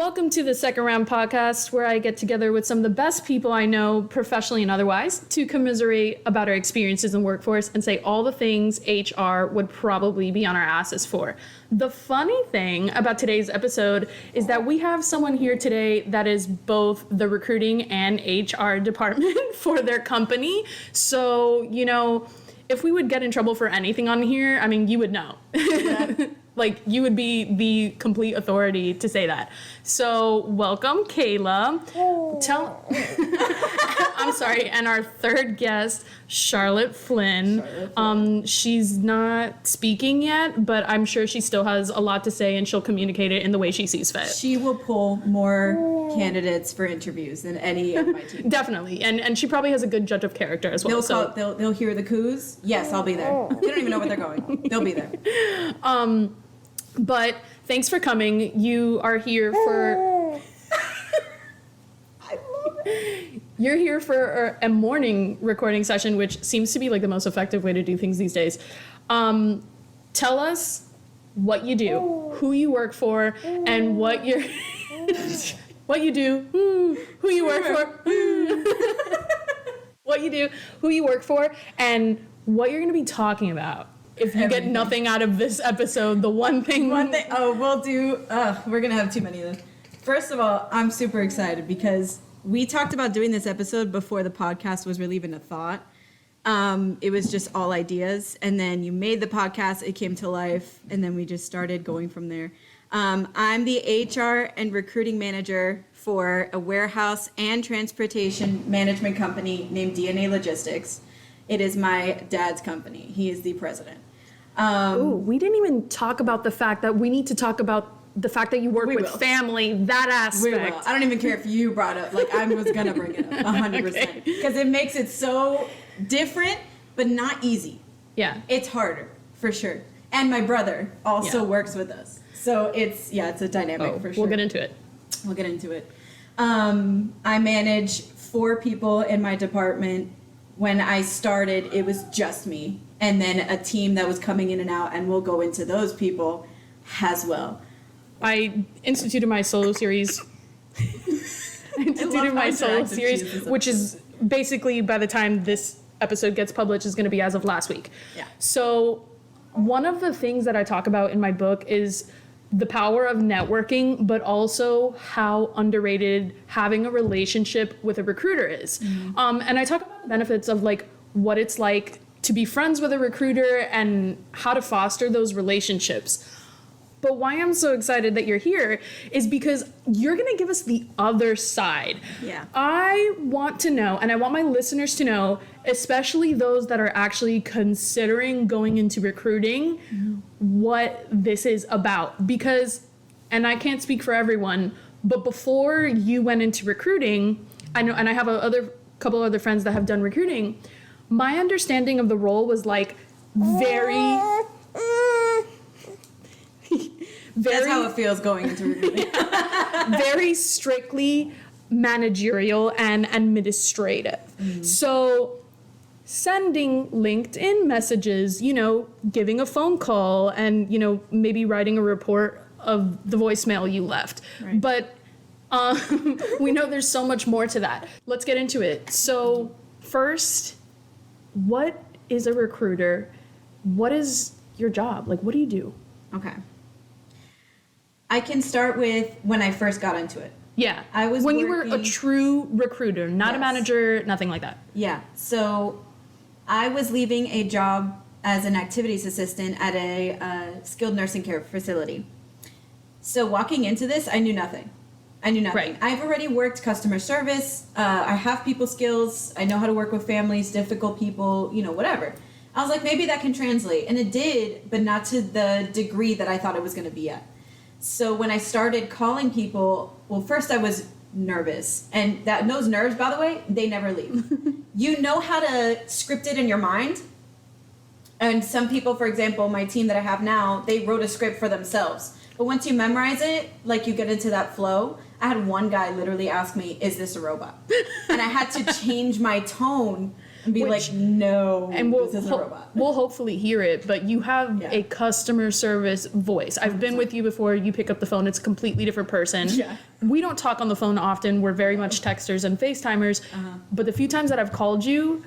Welcome to the Second Round Podcast, where I get together with some of the best people I know, professionally and otherwise, to commiserate about our experiences in the workforce and say all the things HR would probably be on our asses for. The funny thing about today's episode is that we have someone here today that is both the recruiting and HR department for their company. So, you know, if we would get in trouble for anything on here, I mean, you would know. Yeah. Like, you would be the complete authority to say that. So, welcome, Kayla. I'm sorry, and our third guest, Charlotte Flynn. She's not speaking yet, but I'm sure she still has a lot to say, and she'll communicate it in the way she sees fit. She will pull more candidates for interviews than any of my team. Definitely, and she probably has a good judge of character as well. They'll hear the coos. Yes, I'll be there. They don't even know where they're going. They'll be there. But thanks for coming. You are here for... I love it. You're here for a morning recording session, which seems to be like the most effective way to do things these days. Tell us what you do, who you work for, and what you're... what you do, who you work for, what you do, who you work for, and what you're going to be talking about. If you get nothing out of this episode, the one thing... we'll do... we're going to have too many of them. First of all, I'm super excited because we talked about doing this episode before the podcast was really even a thought. It was just all ideas. And then you made the podcast, it came to life, and then we just started going from there. I'm the HR and recruiting manager for a warehouse and transportation management company named DNA Logistix. It is my dad's company. He is the president. We didn't even talk about the fact that we need to talk about the fact that you work with family, that aspect. We will. I don't even care if you brought up, like I was going to bring it up 100%. Because it makes it so different, but not easy. Yeah. It's harder, for sure. And my brother also works with us. So it's a dynamic for sure. We'll get into it. I manage 4 people in my department. When I started, it was just me, and then a team that was coming in and out, and we'll go into those people as well. I instituted my solo series. Which is basically, by the time this episode gets published, is going to be as of last week. Yeah. So one of the things that I talk about in my book is the power of networking, but also how underrated having a relationship with a recruiter is. Mm-hmm. And I talk about the benefits of like what it's like to be friends with a recruiter and how to foster those relationships. But why I'm so excited that you're here is because you're going to give us the other side. Yeah. I want to know, and I want my listeners to know, especially those that are actually considering going into recruiting, what this is about. Because, and I can't speak for everyone, but before you went into recruiting, I know, and I have a couple other friends that have done recruiting, my understanding of the role was like very that's how it feels going into recruiting. Very strictly managerial and administrative. So sending LinkedIn messages, giving a phone call, and, maybe writing a report of the voicemail you left. Right. But we know there's so much more to that. Let's get into it. So first, what is a recruiter? What is your job? Like, what do you do? Okay. I can start with when I first got into it. Yeah. You were a true recruiter, not a manager, nothing like that. Yeah. So I was leaving a job as an activities assistant at a skilled nursing care facility. So walking into this, I knew nothing. Right. I've already worked customer service. I have people skills. I know how to work with families, difficult people, whatever. I was like, maybe that can translate. And it did, but not to the degree that I thought it was going to be at. So when I started calling people, well, first I was nervous. And those nerves, by the way, they never leave. You know how to script it in your mind. And some people, for example, my team that I have now, they wrote a script for themselves. But once you memorize it, like you get into that flow. I had one guy literally ask me, is this a robot? And I had to change my tone And be like, no, and this is a robot. We'll hopefully hear it, but you have Yeah. a customer service voice. I've been with you before. You pick up the phone. It's a completely different person. Yeah. We don't talk on the phone often. We're very much texters and FaceTimers. But the few times that I've called you,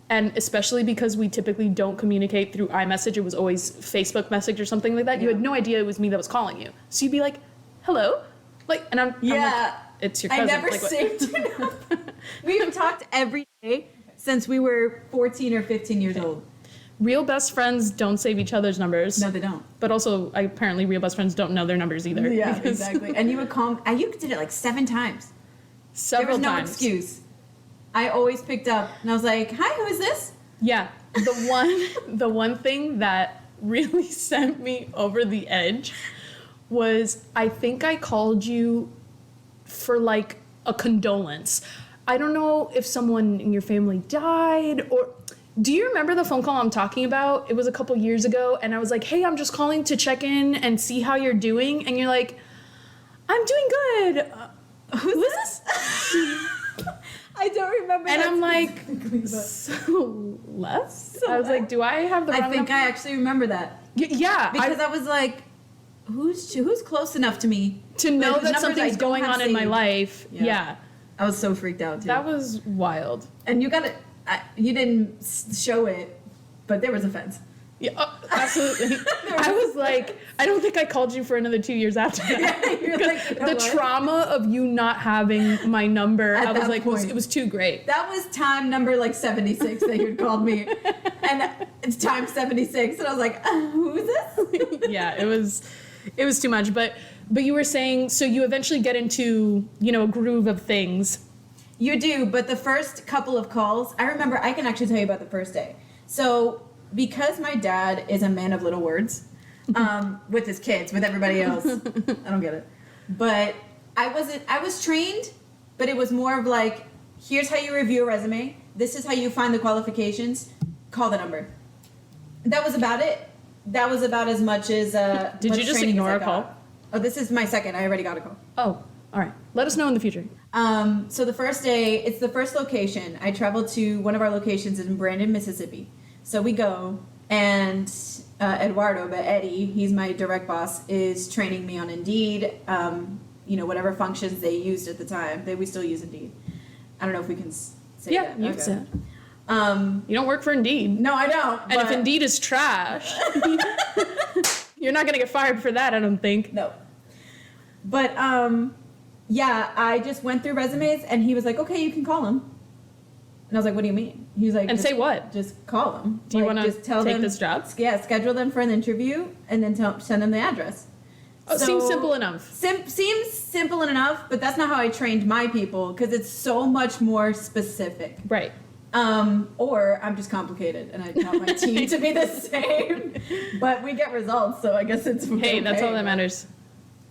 and especially because we typically don't communicate through iMessage, it was always Facebook message or something like that. You had no idea it was me that was calling you. So you'd be like, hello? Like, and I'm like, it's your cousin. I never like, saved your number. We've talked every day since we were 14 or 15 years old. Real best friends don't save each other's numbers. No, they don't. But also, apparently, real best friends don't know their numbers either. Yeah, exactly. And you would call me, you did it like 7 times. Several times. There was no times. excuse. I always picked up and I was like, hi, who is this? Yeah. The one thing that really sent me over the edge was I think I called you for like a condolence. I don't know if someone in your family died or... Do you remember the phone call I'm talking about? It was a couple years ago, and I was like, hey, I'm just calling to check in and see how you're doing. And you're like, I'm doing good. Who's this? I don't remember. And I'm like, so Les? I was like, do I have the wrong I think number? I actually remember that. Yeah. Because I was like, who's close enough to me to know whose that numbers I something's don't going have on in my saved. life. Yeah. I was so freaked out too. That was wild. And you got it. You didn't show it, but there was offense. Yeah, absolutely. I was like, I don't think I called you for another 2 years after that. Yeah, you're like, you know the what? trauma of you not having my number, At I was that like, point. it was too great. That was time number like 76 that you'd called me. And it's time 76. And I was like, who is this? Yeah, it was too much. But you were saying, so you eventually get into, a groove of things. You do, but the first couple of calls, I remember, I can actually tell you about the first day. So, because my dad is a man of little words, with his kids, with everybody else, I don't get it. But I was trained, but it was more of like, here's how you review a resume. This is how you find the qualifications. Call the number. That was about it. That was about as much as Did you just ignore a call? Oh, this is my second. I already got a call. Oh, all right. Let us know in the future. So the first day, it's the first location. I traveled to one of our locations in Brandon, Mississippi. So we go, and Eduardo, but Eddie, he's my direct boss, is training me on Indeed. Whatever functions they used at the time. We still use Indeed. I don't know if we can say that. Yeah, you said. Okay. You don't work for Indeed. No, I don't. And if Indeed is trash, you're not going to get fired for that, I don't think. No. But, yeah, I just went through resumes, and he was like, okay, you can call him. And I was like, what do you mean? He was like... And say what? Just call them. Do you want to take this job? Yeah, schedule them for an interview, and then send them the address. Oh, So- seems simple enough. Seems simple enough, but that's not how I trained my people, because it's so much more specific. Right. Or I'm just complicated, and I taught my team to be the same. But we get results, so I guess it's Hey, that's okay. all that matters.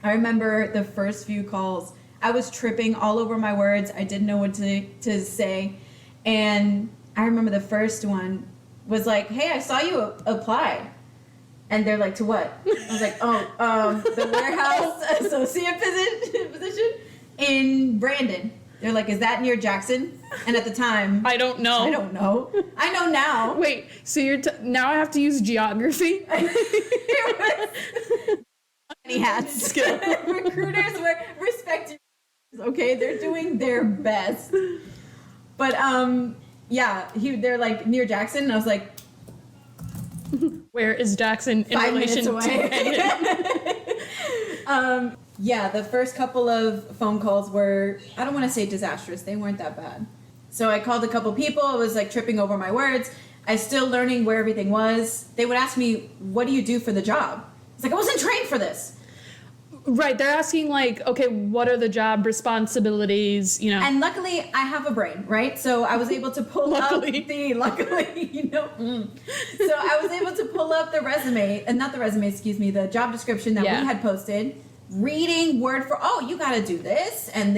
I remember the first few calls, I was tripping all over my words. I didn't know what to say. And I remember the first one was like, hey, I saw you apply. And they're like, to what? I was like, the warehouse associate position in Brandon. They're like, is that near Jackson? And at the time, I don't know. I don't know. I know now. Wait, so now I have to use geography? Many hats. Skill. Recruiters respect your, okay? They're doing their best. But yeah, they're like near Jackson, and I was like, Where is Jackson in 5 relation minutes to away. Yeah, the first couple of phone calls were, I don't want to say disastrous. They weren't that bad. So I called a couple people. I was like tripping over my words. I was still learning where everything was. They would ask me, what do you do for the job? It's like, I wasn't trained for this. Right, they're asking like, okay, what are the job responsibilities, And luckily, I have a brain, right? So I was able to pull up So I was able to pull up the resume, and not the resume, excuse me, the job description that we had posted, reading word for, you got to do this, and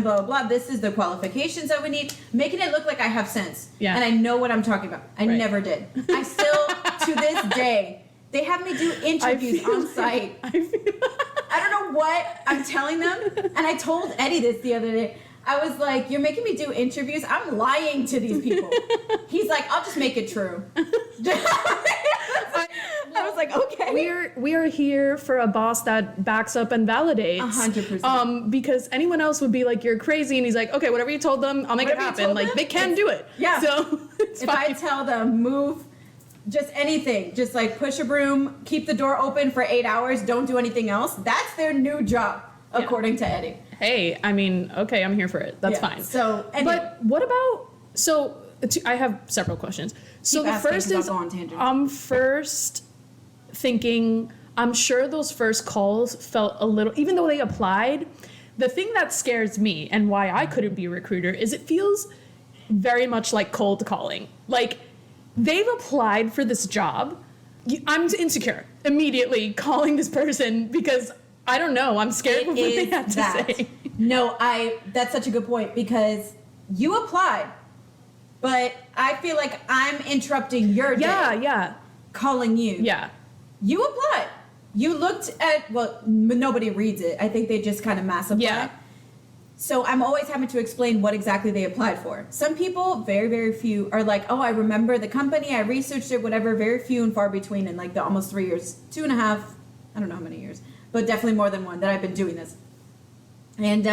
blah, blah, blah. This is the qualifications that we need, making it look like I have sense. Yeah. And I know what I'm talking about. I never did. I still, to this day, they have me do interviews on site. I don't know what I'm telling them. And I told Eddie this the other day. I was like, you're making me do interviews? I'm lying to these people. He's like, I'll just make it true. I was like, okay. We are here for a boss that backs up and validates. 100%. Because anyone else would be like, you're crazy. And he's like, okay, whatever you told them, I'll make it happen. Like, they can do it. Yeah. So it's if fine. I tell them, move, just anything, just like push a broom, keep the door open for 8 hours, don't do anything else, that's their new job, according to Eddie. Hey, I mean, okay, I'm here for it. That's fine. So, anyway. But what about, I have several questions. So the first is, I'm first thinking, I'm sure those first calls felt a little, even though they applied, the thing that scares me and why I couldn't be a recruiter is it feels very much like cold calling. Like, they've applied for this job. I'm insecure immediately calling this person because I don't know. I'm scared of what they have to say. No, that's such a good point because you applied, but I feel like I'm interrupting your day. Yeah. Calling you. Yeah. You applied. You looked at, well, nobody reads it. I think they just kind of mass apply. Yeah. So I'm always having to explain what exactly they applied for. Some people, very, very few, are like, oh, I remember the company, I researched it, whatever, very few and far between in like the almost 3 years, 2.5, I don't know how many years, but definitely more than one that I've been doing this. And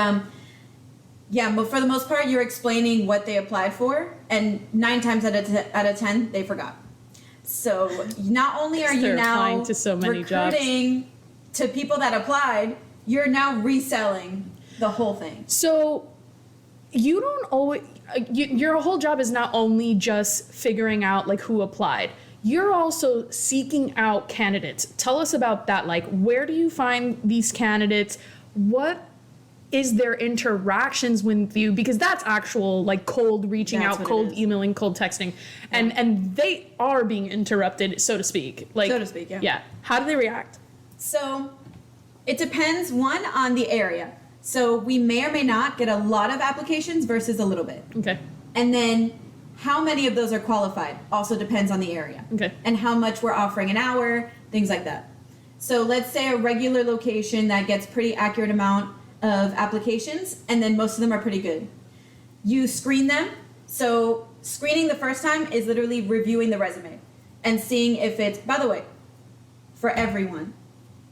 but for the most part, you're explaining what they applied for, and 9 times out of 10, they forgot. So not only are you now applying to so many recruiting jobs to people that applied, you're now reselling the whole thing. So you don't always, your whole job is not only just figuring out like who applied, you're also seeking out candidates. Tell us about that. Like, where do you find these candidates? What is their interactions with you? Because that's actual like cold reaching out, cold emailing, cold texting. And they are being interrupted, so to speak. Like, so to speak, yeah. Yeah. How do they react? So it depends, one, on the area. So we may or may not get a lot of applications versus a little bit. Okay. And then how many of those are qualified also depends on the area. Okay. And how much we're offering an hour, things like that. So let's say a regular location that gets pretty accurate amount of applications, and then most of them are pretty good. You screen them. So screening the first time is literally reviewing the resume and seeing if it's, by the way, for everyone,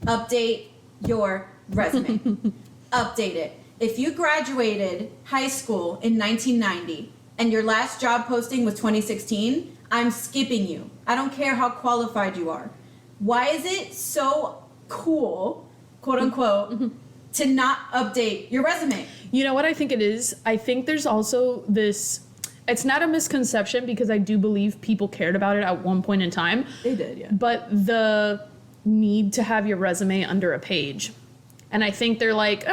update your resume. Update it. If you graduated high school in 1990 and your last job posting was 2016, I'm skipping you. I don't care how qualified you are. Why is it so cool, quote unquote, to not update your resume? You know what I think it is? I think there's also this, it's not a misconception because I do believe people cared about it at one point in time. They did, yeah. But the need to have your resume under a page. And I think they're like,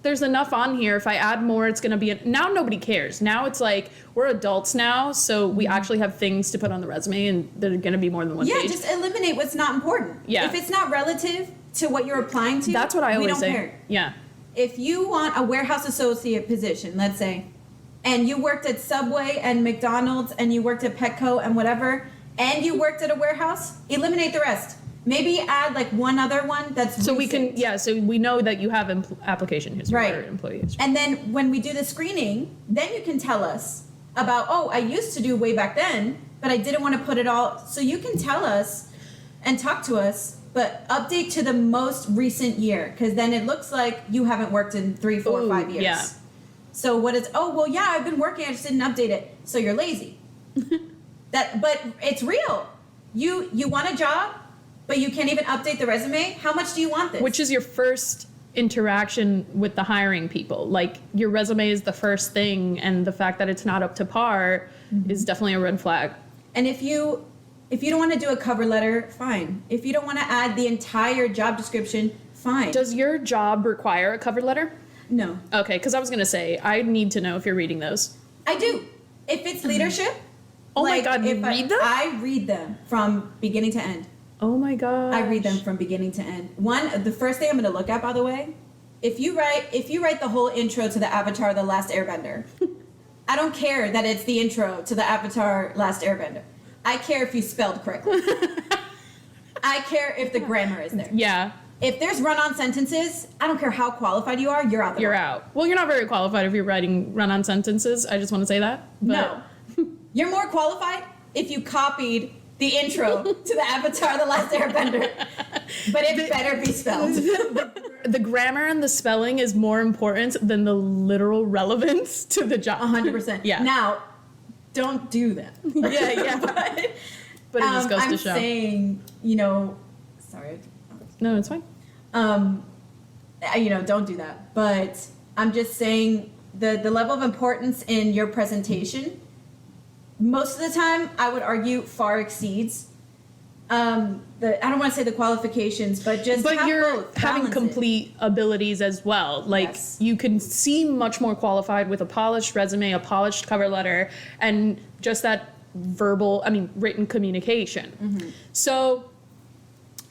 there's enough on here. If I add more, it's going to be... Now nobody cares. Now it's like, we're adults now, so we actually have things to put on the resume, and they're going to be more than one page. Yeah, just eliminate what's not important. Yeah. If it's not relative to what you're applying to, that's what I always say. We don't care. Yeah. If you want a warehouse associate position, let's say, and you worked at Subway and McDonald's, and you worked at Petco and whatever, and you worked at a warehouse, eliminate the rest. Maybe add like one other one that's so recent. we can, so we know that you have application history or employee history. And then when we do the screening, then you can tell us about, oh, I used to do way back then, but I didn't want to put it all. So you can tell us and talk to us, but update to the most recent year, because then it looks like you haven't worked in 3, 4, 5 years. Yeah. So what is, oh, well, yeah, I've been working, I just didn't update it. So you're lazy. But it's real. You want a job, but you can't even update the resume? How much do you want this? Which is your first interaction with the hiring people. Like, your resume is the first thing, and the fact that it's not up to par is definitely a red flag. And if you don't want to do a cover letter, fine. If you don't want to add the entire job description, fine. Does your job require a cover letter? No. Okay, because I was going to say, I need to know if you're reading those. I do. If it's leadership. Oh my God, you read them? I read them from beginning to end. Oh my God. I read them from beginning to end. The first thing I'm going to look at, by the way, if you write the whole intro to the Avatar The Last Airbender, I don't care that it's the intro to the Avatar Last Airbender. I care if you spelled correctly. I care if the grammar is there. Yeah. If there's run-on sentences, I don't care how qualified you are, you're out the You're door. out. Well, you're not very qualified if you're writing run-on sentences. I just want to say that. No. You're more qualified if you copied the intro to the Avatar: The Last Airbender. But it better be spelled. The grammar and the spelling is more important than the literal relevance to the job. 100%. Yeah. Now, don't do that. Yeah. But it just goes to show. I'm saying, sorry. No, it's fine. Don't do that. But I'm just saying the level of importance in your presentation, most of the time, I would argue far exceeds I don't want to say the qualifications, but you're both, having complete abilities as well. Like, yes. You can seem much more qualified with a polished resume, a polished cover letter, and just that written communication. Mm-hmm. So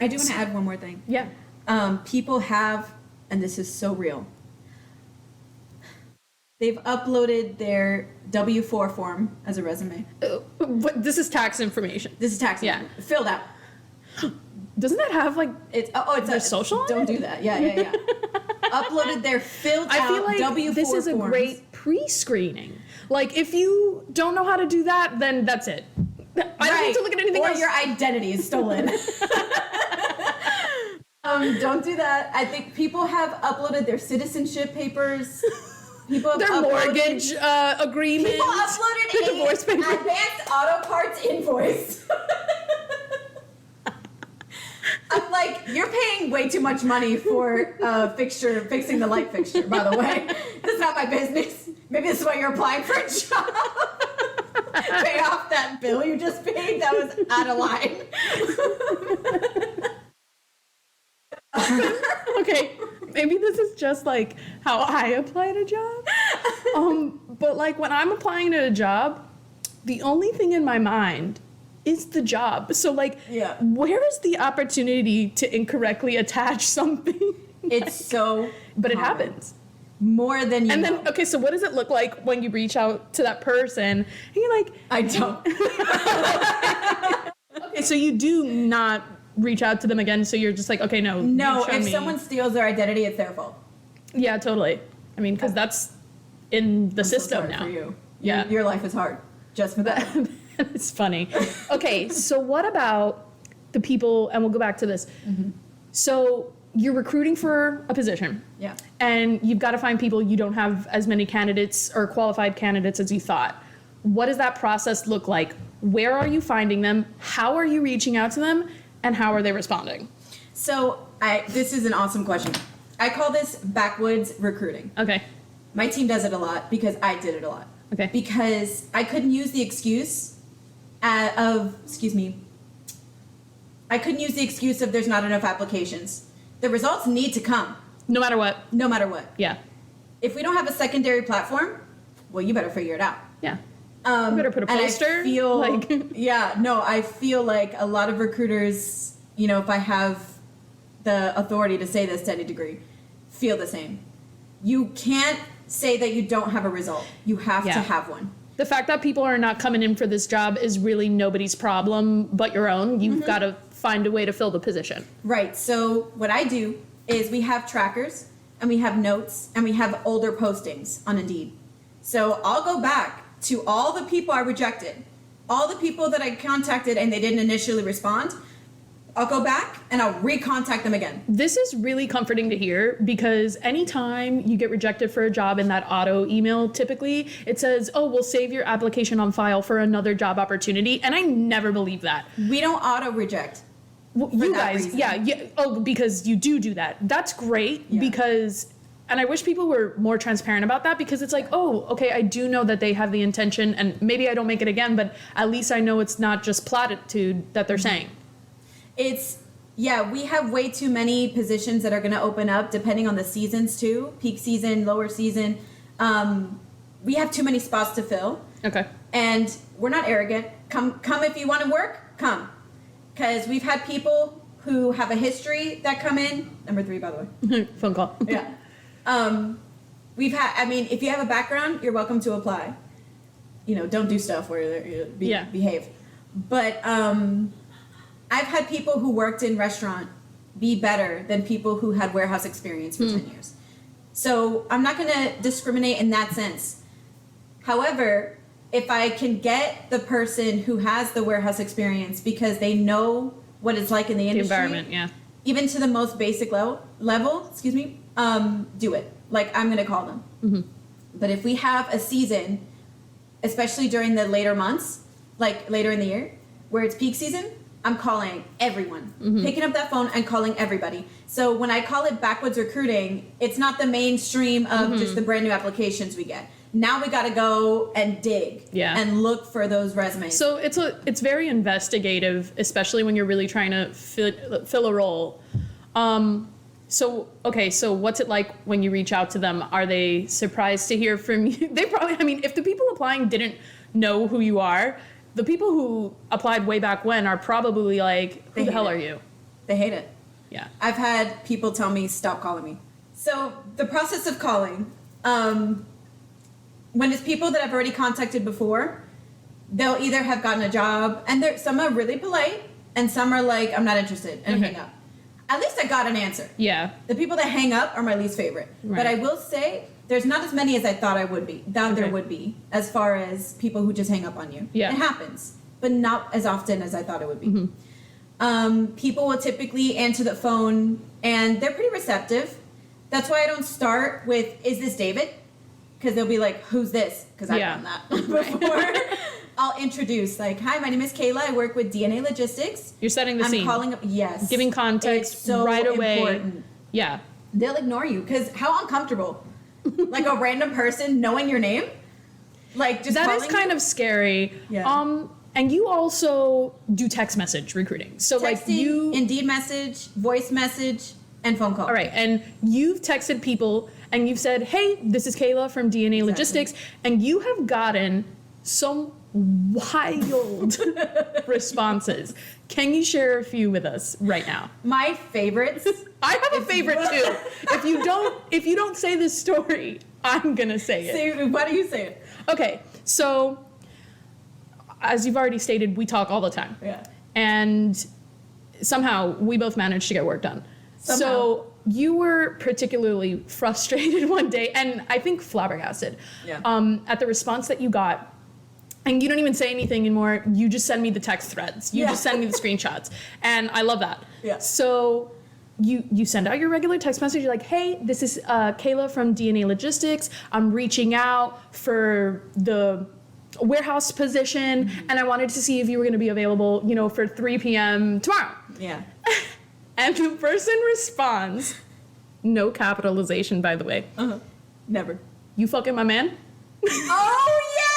I do want to add one more thing. Yeah. People have, and this is so real, they've uploaded their W-4 form as a resume. But this is tax information. This is tax. Yeah. Filled out. Doesn't that have it's their social on Don't it? do that. Yeah. Uploaded their filled I feel out like W-4 this is a forms. great pre-screening. Like, if you don't know how to do that, then that's it. I don't need to look at anything or else. your identity is stolen. Don't do that. I think people have uploaded their citizenship papers. People have Their mortgage agreement. People uploaded their divorce a papers. advanced auto parts invoice. I'm like, you're paying way too much money for fixing the light fixture, by the way. That's not my business. Maybe this is why you're applying for a job. Pay off that bill you just paid. That was out of line. Okay, maybe this is just like how I apply to a job. But like when I'm applying to a job, the only thing in my mind is the job. So like, Yeah. where is the opportunity to incorrectly attach something? It's so But it common. happens. More than you And know. then, okay, so what does it look like when you reach out to that person and you're like, I don't. okay, so you do not reach out to them again. So you're just like, okay, no. No, you show if me. someone steals their identity, it's their fault. Yeah, totally. I mean, because that's in the I'm so system sorry now. For you. Yeah. Your life is hard. Just for that. It's funny. Okay, so what about the people, and we'll go back to this. Mm-hmm. So you're recruiting for a position. Yeah. And you've got to find people. You don't have as many candidates or qualified candidates as you thought. What does that process look like? Where are you finding them? How are you reaching out to them? And how are they responding? So this is an awesome question. I call this backwoods recruiting. Okay. My team does it a lot because I did it a lot. Okay. Because I couldn't use the excuse I couldn't use the excuse of there's not enough applications. The results need to come. No matter what. No matter what. Yeah. If we don't have a secondary platform, well, you better figure it out. Yeah. You better put a poster. And I feel, like I feel like a lot of recruiters, if I have the authority to say this to any degree, feel the same. You can't say that you don't have a result. You have to have one. The fact that people are not coming in for this job is really nobody's problem but your own. You've got to find a way to fill the position. Right. So what I do is we have trackers and we have notes and we have older postings on Indeed. So I'll go back to all the people I rejected, all the people that I contacted and they didn't initially respond. I'll go back and I'll recontact them again. This is really comforting to hear because anytime you get rejected for a job in that auto email, typically it says, oh, we'll save your application on file for another job opportunity. And I never believe that. We don't auto reject. Well, you guys, yeah. Oh, because you do that. That's great because, and I wish people were more transparent about that because it's like, oh, okay, I do know that they have the intention and maybe I don't make it again, but at least I know it's not just platitude that they're saying. We have way too many positions that are going to open up depending on the seasons too. Peak season, lower season. We have too many spots to fill. Okay. And we're not arrogant. Come if you want to work, come. Because we've had people who have a history that come in. Number 3, by the way. Phone call. Yeah. If you have a background, you're welcome to apply. Don't do stuff where you behave. But I've had people who worked in restaurant be better than people who had warehouse experience for 10 years. So I'm not going to discriminate in that sense. However, if I can get the person who has the warehouse experience because they know what it's like in the industry, environment, yeah, even to the most basic level, do it. Like, I'm going to call them. But if we have a season, especially during the later months, like later in the year, where it's peak season, I'm calling everyone, picking up that phone and calling everybody. So when I call it backwoods recruiting, it's not the mainstream of just the brand new applications we get. Now we got to go and dig and look for those resumes. So it's very investigative, especially when you're really trying to fill a role. So what's it like when you reach out to them? Are they surprised to hear from you? They probably, I mean, if the people applying didn't know who you are, the people who applied way back when are probably like, who the hell are you? They hate it. Yeah. I've had people tell me, stop calling me. So the process of calling, when it's people that I've already contacted before, they'll either have gotten a job, and some are really polite, and some are like, I'm not interested, and hang up. At least I got an answer. Yeah. The people that hang up are my least favorite. Right. But I will say, there's not as many as I thought there would be, as far as people who just hang up on you. Yeah. It happens, but not as often as I thought it would be. People will typically answer the phone, and they're pretty receptive. That's why I don't start with, is this David? Because they'll be like, who's this? Because I've done that before. I'll introduce, like, hi, my name is Kayla. I work with DNA Logistix. You're setting the scene. I'm calling up, yes. Giving context it's so right away. Important. Yeah. They'll ignore you, because how uncomfortable. Like a random person knowing your name? Like, just that is kind of scary. Yeah. And you also do text message recruiting. So, texting, like, you... Indeed message, voice message, and phone call. All right, and you've texted people, and you've said, hey, this is Kayla from DNA Logistix, and you have gotten some wild responses. Can you share a few with us right now? My favorites. I have a favorite too. If you don't say this story, I'm gonna say it. Why do you say it? Okay, so as you've already stated, we talk all the time. Yeah. And somehow we both managed to get work done. Somehow. So you were particularly frustrated one day, and I think flabbergasted, at the response that you got. And you don't even say anything anymore. You just send me the text threads. You just send me the screenshots. And I love that. Yeah. So you send out your regular text message. You're like, hey, this is Kayla from DNA Logistix. I'm reaching out for the warehouse position. And I wanted to see if you were going to be available, for 3 p.m. tomorrow. Yeah. And the person responds, no capitalization, by the way. Never. You fucking my man? Oh, yes!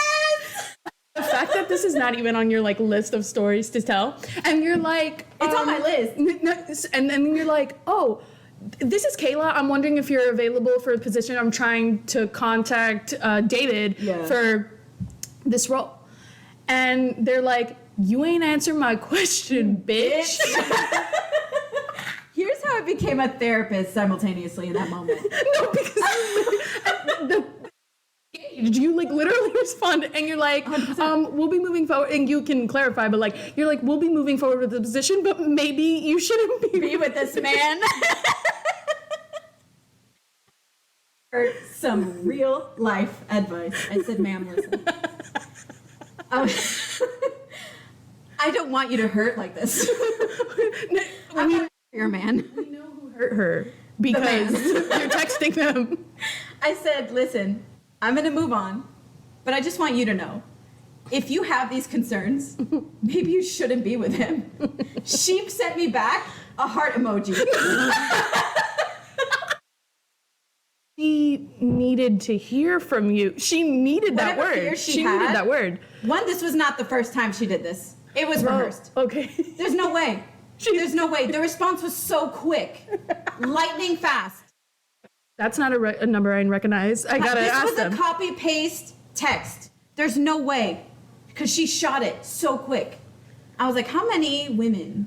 The fact that this is not even on your list of stories to tell, and you're like, it's on my list, and then you're like, oh, this is Kayla. I'm wondering if you're available for a position. I'm trying to contact David for this role, and they're like, you ain't answer my question, bitch. Here's how I became a therapist simultaneously in that moment. No, because you literally respond, and you're like, 100%. We'll be moving forward, and you can clarify, but you're like, we'll be moving forward with the position, but maybe you shouldn't be with this man. For some real life advice. I said, ma'am, listen. I don't want you to hurt like this. You're a man. We know who hurt her because you're texting them. I said, listen, I'm going to move on, but I just want you to know, if you have these concerns, maybe you shouldn't be with him. She sent me back a heart emoji. She needed to hear from you. She needed that word. She needed that word. One, this was not the first time she did this. It was rehearsed. Okay. There's no way. There's no way. The response was so quick. Lightning fast. That's not a number I recognize. I gotta ask them. This was a copy-paste text. There's no way. Because she shot it so quick. I was like, how many women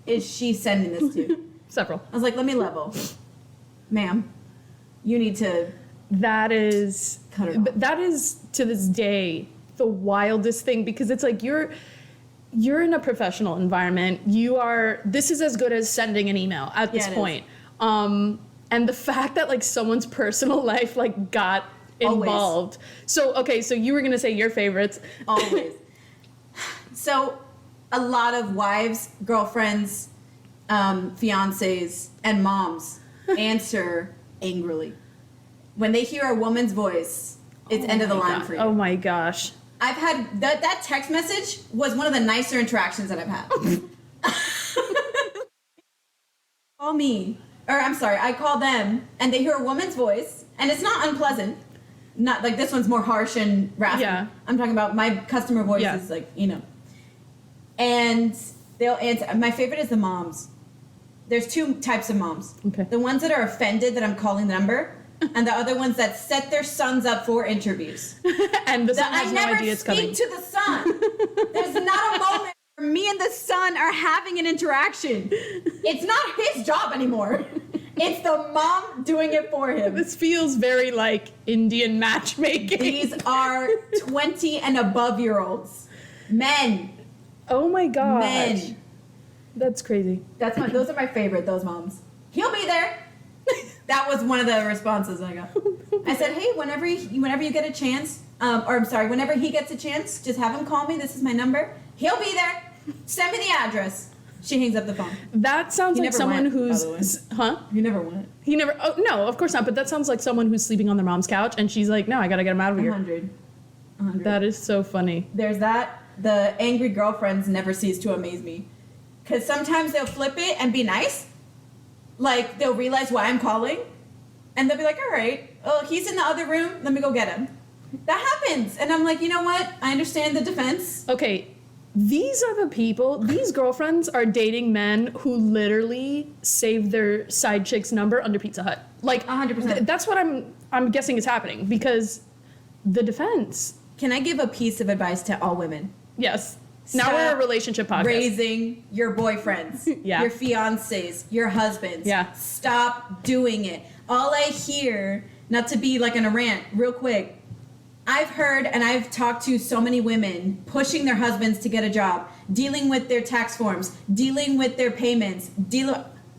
is she sending this to? Several. I was like, let me level. Ma'am, you need to cut it off. That is, to this day, the wildest thing. Because it's like, you're in a professional environment. This is as good as sending an email at this point. And the fact that like someone's personal life like got involved. Always. So you were going to say your favorites. Always. So a lot of wives, girlfriends, fiancés, and moms answer angrily. When they hear a woman's voice, it's end of the line for you. Oh my gosh. I've had that text message was one of the nicer interactions that I've had. Call me, or I'm sorry, I call them, and they hear a woman's voice, and it's not unpleasant. Not like this one's more harsh and raspy. Yeah. I'm talking about my customer voice is like, you know. And they'll answer. My favorite is the moms. There's two types of moms. Okay. The The ones that are offended that I'm calling the number, and the other ones that set their sons up for interviews. And the son has no idea it's coming. I never speak to the son. There's not a moment where me and the son are having an interaction. It's not his job anymore. It's the mom doing it for him. This feels very like Indian matchmaking. These are 20 and above year olds. Men. Oh my gosh. Men. That's crazy. Those are my favorite, those moms. He'll be there. That was one of the responses I got. I said, hey, whenever you get a chance, whenever he gets a chance, just have him call me. This is my number. He'll be there. Send me the address. She hangs up the phone. That sounds like someone who's... Huh? He never went. He never... Oh, no, of course not. But that sounds like someone who's sleeping on their mom's couch, and she's like, no, I gotta get him out of here. 100. That is so funny. There's that. The angry girlfriends never cease to amaze me. Because sometimes they'll flip it and be nice. Like, they'll realize why I'm calling. And they'll be like, all right, oh, he's in the other room. Let me go get him. That happens. And I'm like, you know what? I understand the defense. Okay, these are the people, these girlfriends are dating men who literally save their side chick's number under Pizza Hut. Like, 100%. That's what I'm guessing is happening, because the defense. Can I give a piece of advice to all women? Yes. Stop Now we're a relationship podcast. Raising your boyfriends, Yeah. your fiancés, your husbands. Yeah. Stop doing it. All I hear, not to be like in a rant, real quick, I've heard and I've talked to so many women pushing their husbands to get a job, dealing with their tax forms, dealing with their payments.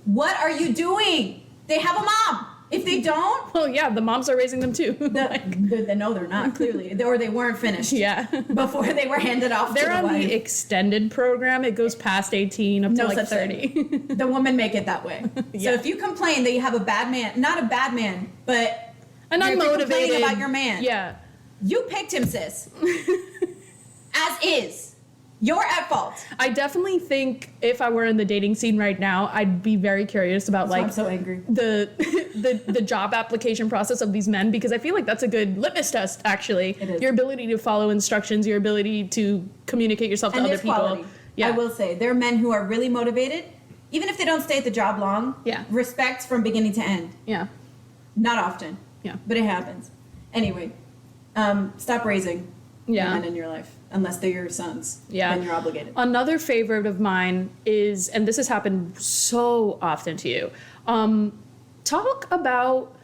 What are you doing? They have a mom. If they don't, well, yeah, the moms are raising them too. no, they're not, clearly. Or they weren't finished. Yeah. Before they were handed off They're to the on wife. the extended program. It goes past 18 up to like 30. The women make it that way. Yeah. So if you complain that you have a bad man, not a bad man, but And you're unmotivated. complaining about your man. Yeah. You picked him, sis. As is. You're at fault. I definitely think if I were in the dating scene right now, I'd be very curious about That's why I'm so angry. the job application process of these men, because I feel like that's a good litmus test, actually. It is. Your ability to follow instructions, your ability to communicate yourself to And other there's people. quality. Yeah. I will say, there are men who are really motivated, even if they don't stay at the job long. Yeah. Respect from beginning to end. Yeah. Not often. Yeah. But it happens. Anyway, stop raising men in your life. Unless they're your sons. Yeah. Then you're obligated. Another favorite of mine is, and this has happened so often to you, talk about,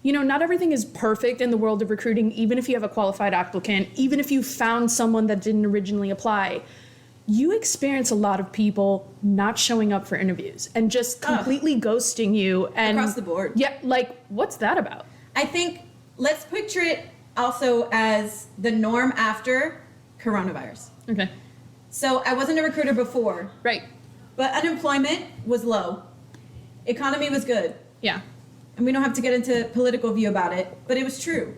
not everything is perfect in the world of recruiting, even if you have a qualified applicant, even if you found someone that didn't originally apply. You experience a lot of people not showing up for interviews and just completely ghosting you. And across the board. Yeah, like, what's that about? I think, let's picture it also as the norm after coronavirus. Okay. So I wasn't a recruiter before, Right. but unemployment was low. Economy was good. Yeah. And we don't have to get into political view about it, but it was true.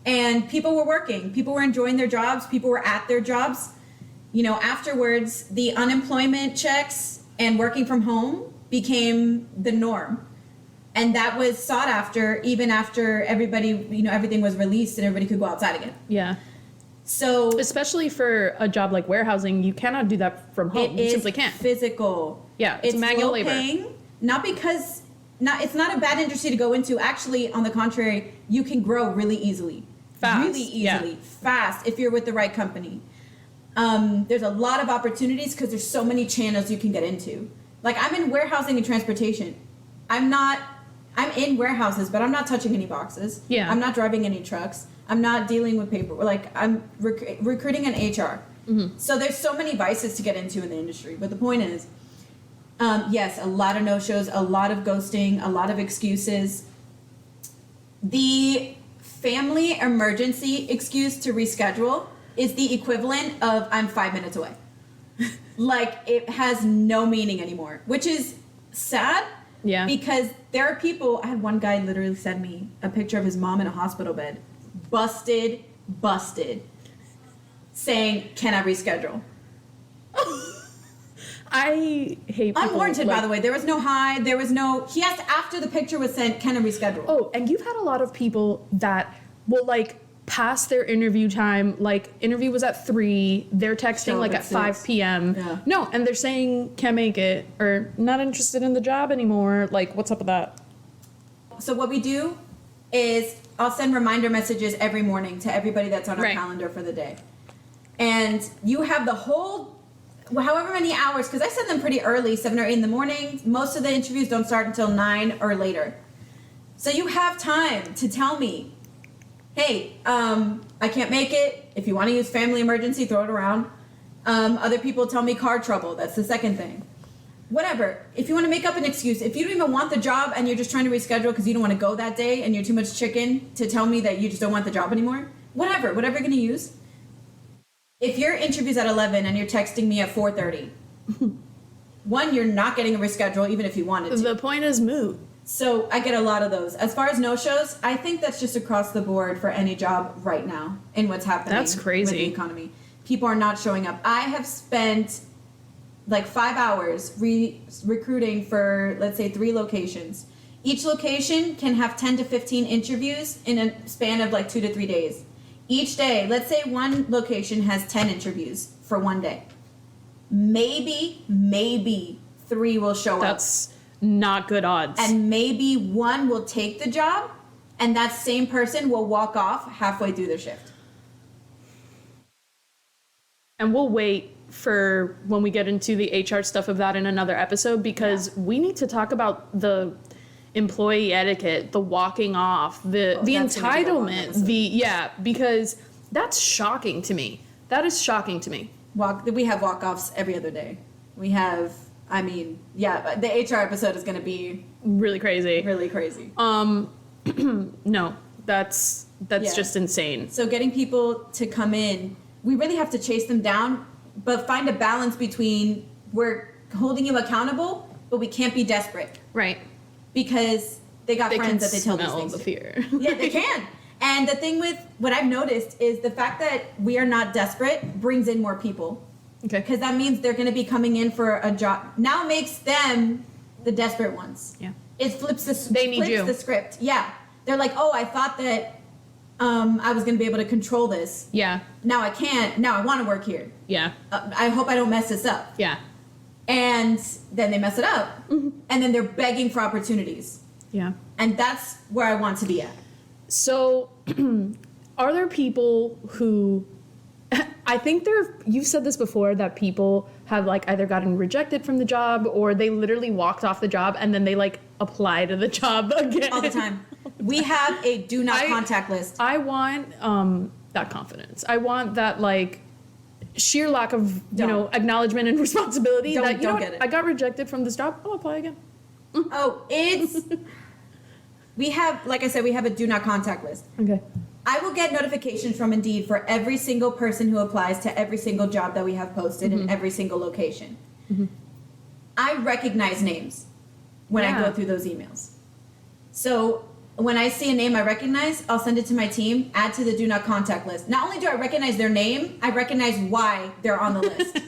And people were working. People were enjoying their jobs. People were at their jobs. Afterwards, the unemployment checks and working from home became the norm. And that was sought after even after everybody, everything was released and everybody could go outside again. Yeah. So especially for a job like warehousing, you cannot do that from home. You simply can't. Physical. Yeah, it's manual labor. Paying, not because it's not a bad industry to go into. Actually, on the contrary, you can grow really easily. Fast. Really easily. Fast if you're with the right company. There's a lot of opportunities because there's so many channels you can get into. Like, I'm in warehousing and transportation. I'm in warehouses, but I'm not touching any boxes. Yeah. I'm not driving any trucks. I'm not dealing with paper. Like, I'm recruiting an HR. So there's so many vices to get into in the industry. But the point is, yes, a lot of no-shows, a lot of ghosting, a lot of excuses. The family emergency excuse to reschedule is the equivalent of I'm 5 minutes away. Like, it has no meaning anymore, which is sad. Yeah. Because there are people, I had one guy literally send me a picture of his mom in a hospital bed, busted, saying, can I reschedule? I hate people. Unwarranted, by the way. There was no hi, he asked after the picture was sent, can I reschedule? Oh, and you've had a lot of people that will, like, pass their interview time, like, interview was at 3, they're texting, like, at 5 p.m. Yeah. No, and they're saying, can't make it, or not interested in the job anymore. Like, what's up with that? So what we do is I'll send reminder messages every morning to everybody that's on our Right. calendar for the day. And you have the whole, however many hours, because I send them pretty early, 7 or 8 in the morning. Most of the interviews don't start until 9 or later. So you have time to tell me, hey, I can't make it. If you want to use family emergency, throw it around. Other people tell me car trouble. That's the second thing. Whatever. If you want to make up an excuse, if you don't even want the job and you're just trying to reschedule because you don't want to go that day and you're too much chicken to tell me that you just don't want the job anymore, whatever you're going to use. If your interview's at 11 and you're texting me at 4:30, one, you're not getting a reschedule even if you wanted to. The point is moot. So I get a lot of those. As far as no-shows, I think that's just across the board for any job right now in what's happening. That's crazy. With the economy. People are not showing up. I have spent like 5 hours recruiting for, let's say, 3 locations. Each location can have 10 to 15 interviews in a span of like 2 to 3 days. Each day, let's say one location has 10 interviews for one day. Maybe 3 will show up. That's not good odds. And maybe 1 will take the job, and that same person will walk off halfway through their shift. And we'll wait for when we get into the HR stuff of that in another episode, because we need to talk about the employee etiquette, the walking off, the entitlement, because that's shocking to me. That is shocking to me. We have walk-offs every other day. We have, the HR episode is going to be really crazy. Really crazy. No, that's just insane. So getting people to come in, we really have to chase them down, but find a balance between we're holding you accountable, but we can't be desperate. Right. Because they got friends that they tell these things the to. fear. Yeah, they can. And the thing with what I've noticed is the fact that we are not desperate brings in more people. Okay. Because that means they're going to be coming in for a job. Now it makes them the desperate ones. Yeah. It flips the script. Yeah. They're like, oh, I thought that I was going to be able to control this. Yeah. Now I can't. Now I want to work here. Yeah. I hope I don't mess this up. Yeah. And then they mess it up. Mm-hmm. And then they're begging for opportunities. Yeah. And that's where I want to be at. So, are there people who, I think you've said this before, that people have like either gotten rejected from the job or they literally walked off the job and then they like apply to the job again. All the time. We have a do not contact list. I want that confidence. I want that like sheer lack of acknowledgement and responsibility. Don't get it. I got rejected from this job. I'll apply again. Oh, we have, like I said, we have a do not contact list. Okay. I will get notifications from Indeed for every single person who applies to every single job that we have posted in every single location. Mm-hmm. I recognize names when I go through those emails. So when I see a name I recognize, I'll send it to my team, add to the do not contact list. Not only do I recognize their name, I recognize why they're on the list.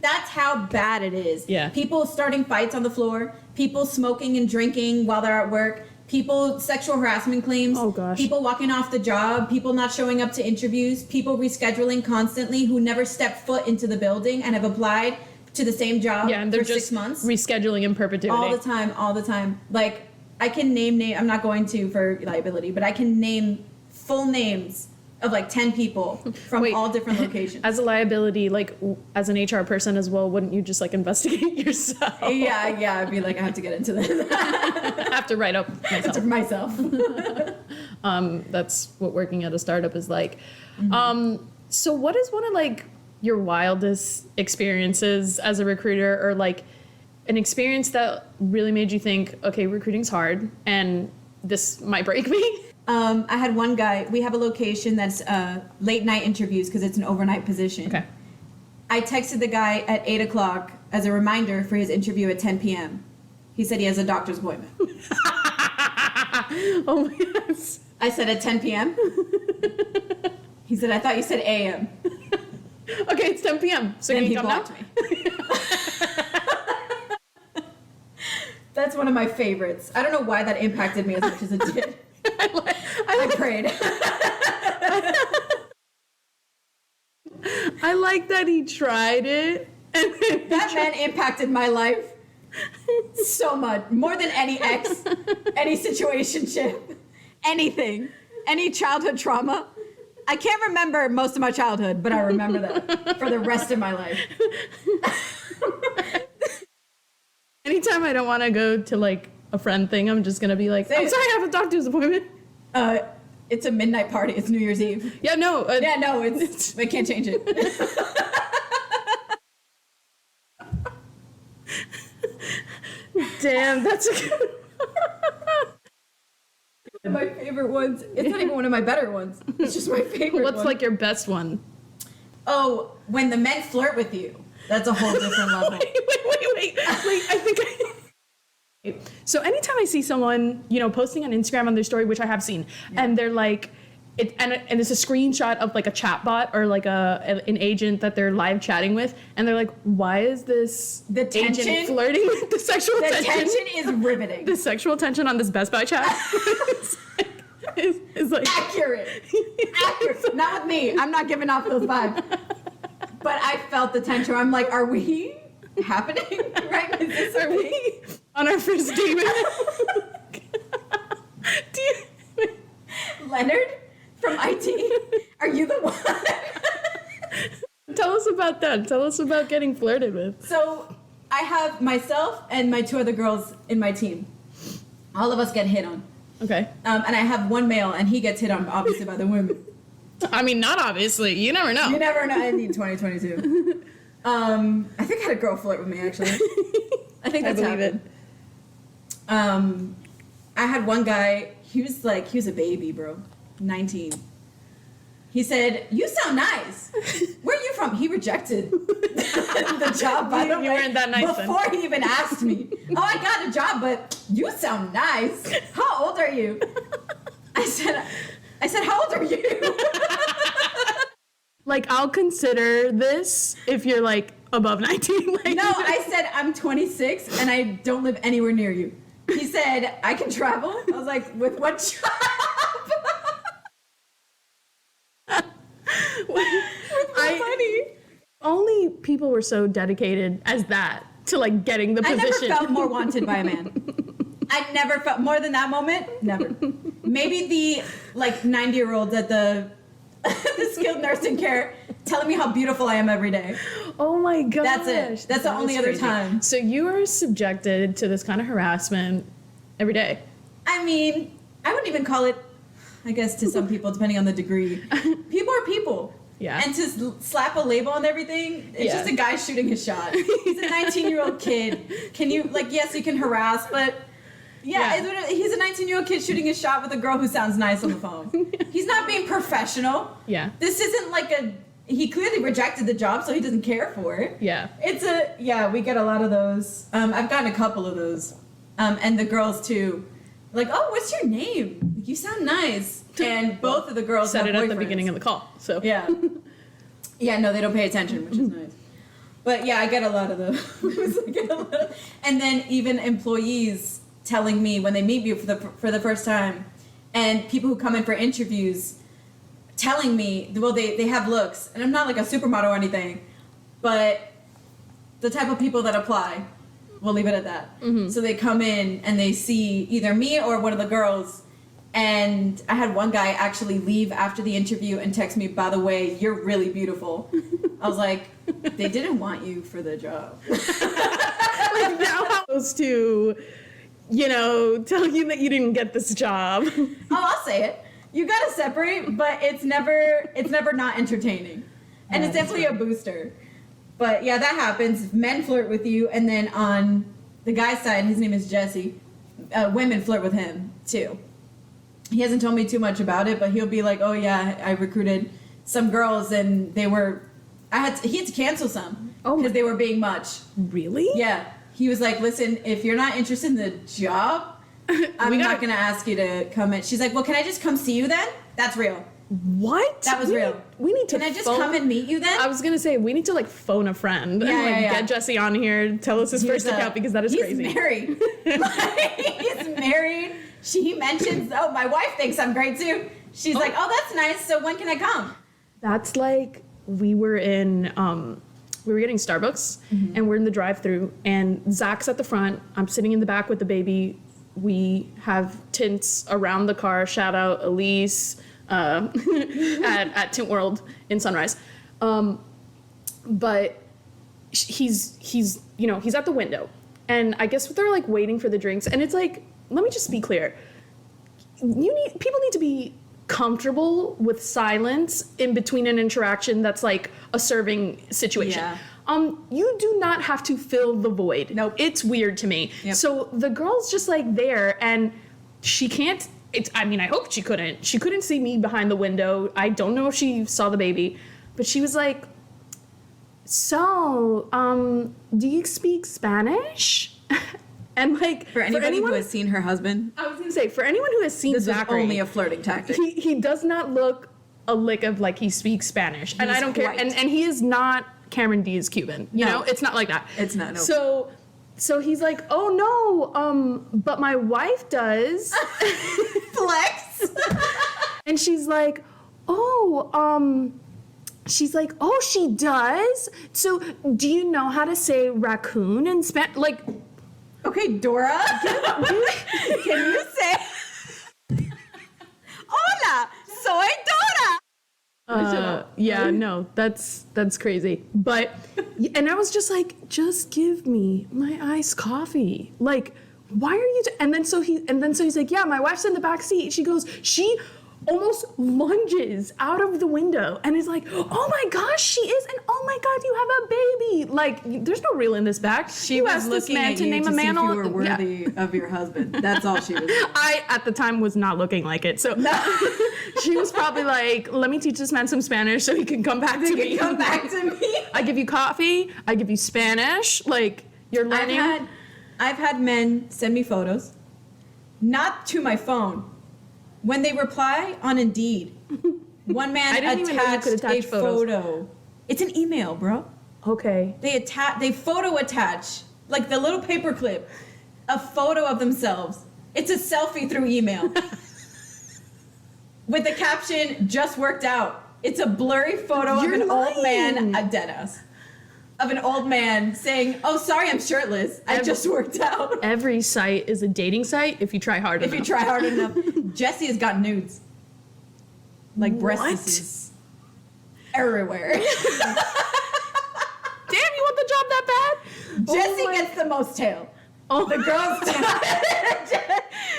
That's how bad it is. Yeah. People starting fights on the floor, people smoking and drinking while they're at work, people sexual harassment claims, people walking off the job, people not showing up to interviews, people rescheduling constantly who never stepped foot into the building and have applied to the same job and they're for just 6 months. Rescheduling in perpetuity. All the time. Like, I can name, I'm not going to for liability, but I can name full names of like 10 people from all different locations. As a liability, like as an HR person as well, wouldn't you just like investigate yourself? Yeah. I'd be like, I have to get into this. I have to write up myself. That's what working at a startup is like. Mm-hmm. So what is one of like your wildest experiences as a recruiter, or like an experience that really made you think, okay, recruiting's hard and this might break me? I had one guy, we have a location that's late night interviews because it's an overnight position. Okay. I texted the guy at 8 o'clock as a reminder for his interview at 10 p.m. He said he has a doctor's appointment. Oh my gosh. I said at 10 p.m. He said, I thought you said a.m. Okay, it's 10 p.m. So then can he you come blocked now? me. That's one of my favorites. I don't know why that impacted me as much as it did. I prayed. I like that he tried it. That man impacted my life so much. More than any ex, any situationship, anything, any childhood trauma. I can't remember most of my childhood, but I remember that for the rest of my life. Anytime I don't want to go to like a friend thing, I'm just going to be like, I'm sorry, I have a doctor's appointment. It's a midnight party. It's New Year's Eve. Yeah, no. It's I can't change it. Damn, that's a good One of my favorite ones. It's not even one of my better ones. It's just my favorite What's one. like your best one? Oh, when the men flirt with you. That's a whole different level. Wait, I think So anytime I see someone, posting on Instagram on their story, which I have seen, and they're like, and it's a screenshot of like a chat bot or like an agent that they're live chatting with, and they're like, why is this agent flirting with the sexual tension? The tension is riveting. The sexual tension on this Best Buy chat is like accurate. Not with me. I'm not giving off those vibes. But I felt the tension. I'm like, are we happening? Right? Are we on our first date? Leonard from IT? Are you the one? Tell us about that. Tell us about getting flirted with. So I have myself and my 2 other girls in my team. All of us get hit on. Okay. And I have one male, and he gets hit on, obviously, by the women. I mean, not obviously. You never know. You never know. I need 2022. I think I had a girl flirt with me, actually. I think that's happened. I had one guy, he was a baby, bro. 19. He said, "You sound nice. Where are you from?" He rejected the job, by the way. You weren't that nice before then. he even asked me. "Oh, I got a job, but you sound nice. How old are you?" I said, "How old are you?" Like, I'll consider this if you're like above 19. Like, No, I said, "I'm 26 and I don't live anywhere near you." He said, "I can travel." I was like, "With what job?" Money. Only people were so dedicated as that to like getting the position. I never felt more wanted by a man. I never felt more than that moment. Never. Maybe the 90-year-olds at the skilled nursing care telling me how beautiful I am every day. Oh my gosh. That's it. That's the only other time. So you are subjected to this kind of harassment every day. I mean, I wouldn't even call it, I guess, to some people, depending on the degree. People are people. Yeah. And to slap a label on everything, it's just a guy shooting his shot. He's a 19-year-old kid. Can you, yes, you can harass, but he's a 19-year-old kid shooting his shot with a girl who sounds nice on the phone. He's not being professional. Yeah. This isn't he clearly rejected the job, so he doesn't care for it. Yeah. We get a lot of those. I've gotten a couple of those. And the girls too. Like, "Oh, what's your name? You sound nice." And both of the girls said have it at boyfriends. the beginning of the call. So Yeah. Yeah, no, they don't pay attention, which is nice. But yeah, I get a lot of those. And then even employees telling me when they meet me for the first time, and people who come in for interviews telling me, well, they have looks, and I'm not like a supermodel or anything, but the type of people that apply, we'll leave it at that. Mm-hmm. So they come in and they see either me or one of the girls, and I had one guy actually leave after the interview and text me, "By the way, you're really beautiful." I was like, they didn't want you for the job. like, now how supposed to, tell you that you didn't get this job. Oh, I'll say it. You gotta separate, but it's never not entertaining. And it's definitely a booster. But yeah, that happens. Men flirt with you, and then on the guy's side, his name is Jesse. Women flirt with him too. He hasn't told me too much about it, but he'll be like, "Oh yeah, I recruited some girls, and he had to cancel some because they were being much." Really? Yeah. He was like, "Listen, if you're not interested in the job, I'm not going to ask you to come in." She's like, "Well, can I just come see you then?" That's real. What? That was real. We need to. Can I just come and meet you then? I was gonna say we need to like phone a friend and get Jesse on here, tell us his first account because that is crazy. He's married. He's married. He mentions, "Oh, my wife thinks I'm great too." She's like, "Oh, that's nice. So when can I come?" That's like we were getting Starbucks and we're in the drive-through and Zach's at the front. I'm sitting in the back with the baby. We have tints around the car. Shout out Elise. At Tint World in Sunrise, but he's at the window, and I guess they're like waiting for the drinks, and it's like, let me just be clear, people need to be comfortable with silence in between an interaction that's like a serving situation. Yeah. You do not have to fill the void. Nope. It's weird to me. Yep. So the girl's just like there, and she can't. I hope she couldn't. She couldn't see me behind the window. I don't know if she saw the baby, but she was like, "So, do you speak Spanish?" And like, for anyone who has seen her husband, I was gonna say, for anyone who has seen this Zachary, is only a flirting tactic. He does not look a lick of like he speaks Spanish, and I don't care. And he is not Cameron Diaz Cuban. You know, it's not like that. It's not. No. So he's like, "Oh no, but my wife does." Flex. And she's like, "Oh, she does? So do you know how to say raccoon in Spanish?" Like, okay, Dora. Can you say, "Hola, soy Dora"? Yeah, no, that's crazy. But, and I was just like, just give me my iced coffee. Like, why are you? And then so he's like, yeah, my wife's in the back seat. She almost lunges out of the window and is like, oh my gosh, she is, and oh my God, you have a baby. Like, there's no reel in this back. She was looking at you to see if you were worthy of your husband. That's all she was doing. I, at the time, was not looking like it. So she was probably like, let me teach this man some Spanish so he can come back to me. Come back to me. I give you coffee. I give you Spanish. Like, you're learning. I've had men send me photos, not to my phone. When they reply on Indeed, one man attached a photo. It's an email, bro. Okay. They photo attach, like the little paperclip, a photo of themselves. It's a selfie through email. With the caption, "Just worked out." It's a blurry photo of an old man, a deadass, of an old man saying, "Oh, sorry, I'm shirtless. I just worked out." Every site is a dating site if you try hard enough. If you try hard enough. Jesse has got nudes. Like breasts everywhere. Damn, you want the job that bad? Jesse gets the most tail. Oh, the girls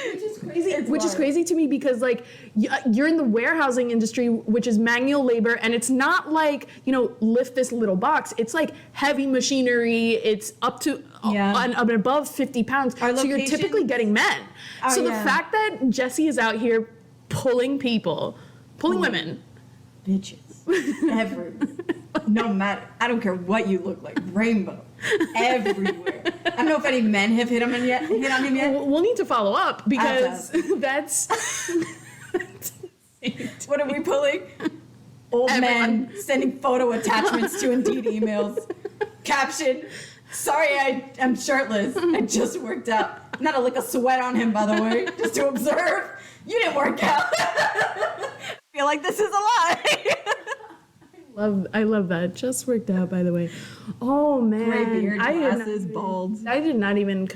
Which is crazy. Which is crazy to me because, like, you're in the warehousing industry, which is manual labor, and it's not like, lift this little box. It's like heavy machinery. It's up to and above 50 pounds. So you're typically getting men. So the fact that Jesse is out here pulling women. Bitches. Everywhere. No matter. I don't care what you look like. Rainbow. Everywhere. I don't know if any men have hit on him yet. We'll need to follow up because that's what are we pulling? Old men sending photo attachments to Indeed emails. Caption, "Sorry, I'm shirtless. I just worked out." Not a lick of sweat on him, by the way, just to observe. You didn't work out. I feel like this is a lie. I love that. Just worked out, by the way. Oh man, Gray beard, glasses, bald. I did not even